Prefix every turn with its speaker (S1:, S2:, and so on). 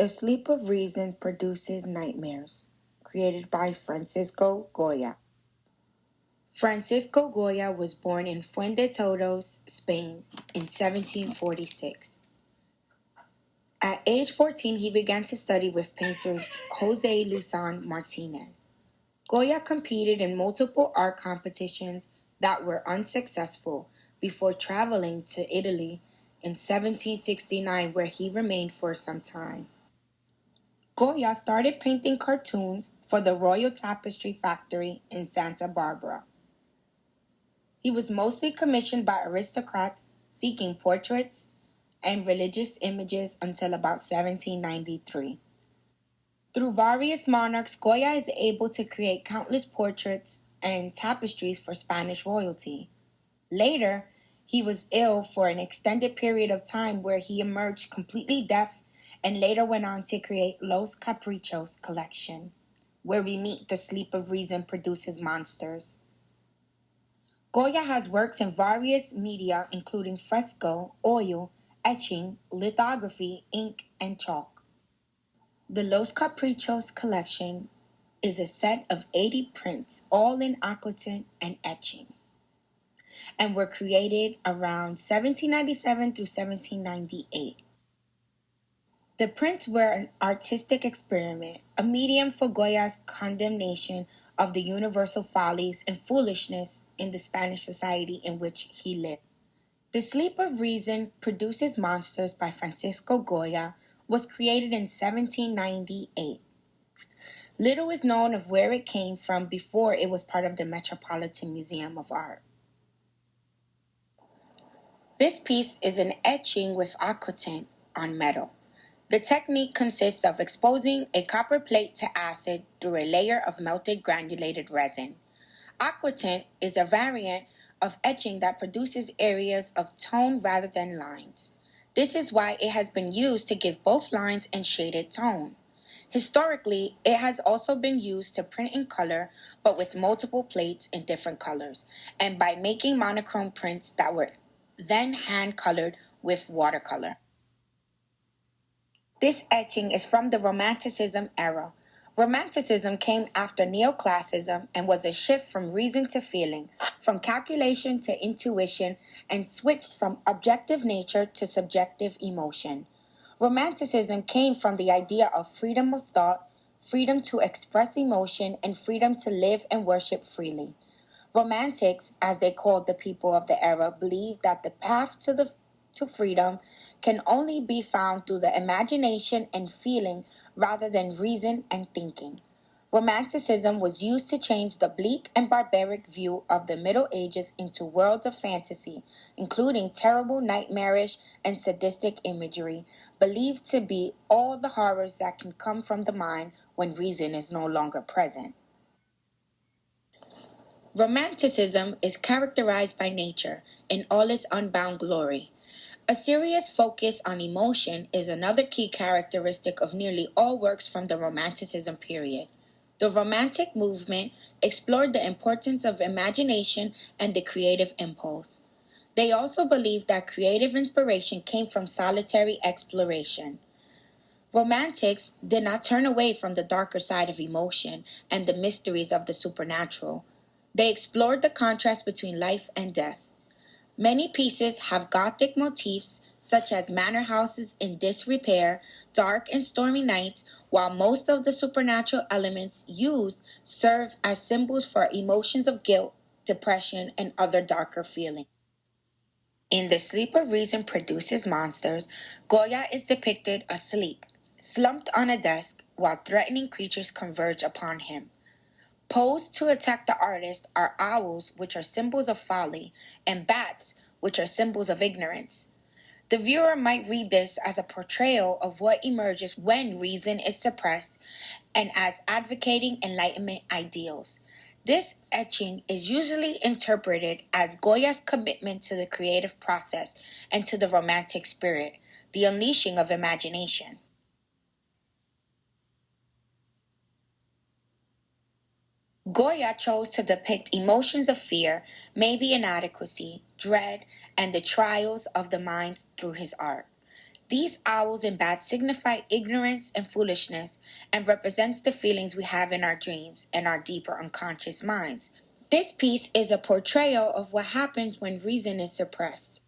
S1: The sleep of reason produces nightmares. Created by Fransisco Goya. Francisco Goya was born in Fuendetodos, Spain in 1746. At age 14, he began to study with painter Jose Luzon Martinez. Goya competed in multiple art competitions that were unsuccessful before traveling to Italy in 1769, where he remained for some time. Goya started painting cartoons for the Royal Tapestry Factory in Santa Barbara. He was mostly commissioned by aristocrats seeking portraits and religious images until about 1793. Through various monarchs, Goya is able to create countless portraits and tapestries for Spanish royalty. Later, he was ill for an extended period of time where he emerged completely deaf and later went on to create Los Caprichos collection, where we meet the sleep of reason produces monsters. Goya has works in various media including fresco, oil, etching, lithography, ink, and chalk. The Los Caprichos collection is a set of 80 prints, all in Aquatint and Etching, and were created around 1797 through 1798. The prints were an artistic experiment, a medium for Goya's condemnation of the universal follies and foolishness in the Spanish society in which he lived. The Sleep of Reason Produces Monsters by Francisco Goya was created in 1798. Little is known of where it came from before it was part of the Metropolitan Museum of Art. This piece is an etching with aquatint on metal. The technique consists of exposing a copper plate to acid through a layer of melted granulated resin. Aquatint is a variant of etching that produces areas of tone rather than lines. This is why it has been used to give both lines and shaded tone. Historically, it has also been used to print in color, but with multiple plates in different colors, and by making monochrome prints that were then hand-colored with watercolor. This etching is from the Romanticism era. Romanticism came after Neoclassicism and was a shift from reason to feeling, from calculation to intuition, and switched from objective nature to subjective emotion. Romanticism came from the idea of freedom of thought, freedom to express emotion, and freedom to live and worship freely. Romantics, as they called the people of the era, believed that the path to freedom can only be found through the imagination and feeling rather than reason and thinking. Romanticism was used to change the bleak and barbaric view of the Middle Ages into worlds of fantasy, including terrible, nightmarish, and sadistic imagery, believed to be all the horrors that can come from the mind when reason is no longer present. Romanticism is characterized by nature in all its unbound glory. A serious focus on emotion is another key characteristic of nearly all works from the Romanticism period. The Romantic movement explored the importance of imagination and the creative impulse. They also believed that creative inspiration came from solitary exploration. Romantics did not turn away from the darker side of emotion and the mysteries of the supernatural. They explored the contrast between life and death. Many pieces have Gothic motifs, such as manor houses in disrepair, dark and stormy nights, while most of the supernatural elements used serve as symbols for emotions of guilt, depression, and other darker feelings. In The Sleep of Reason Produces Monsters, Goya is depicted asleep, slumped on a desk, while threatening creatures converge upon him. Posed to attack the artist are owls, which are symbols of folly, and bats, which are symbols of ignorance. The viewer might read this as a portrayal of what emerges when reason is suppressed and as advocating Enlightenment ideals. This etching is usually interpreted as Goya's commitment to the creative process and to the romantic spirit, the unleashing of imagination. Goya chose to depict emotions of fear, maybe inadequacy, dread, and the trials of the mind through his art. These owls and bats signify ignorance and foolishness and represents the feelings we have in our dreams and our deeper unconscious minds. This piece is a portrayal of what happens when reason is suppressed.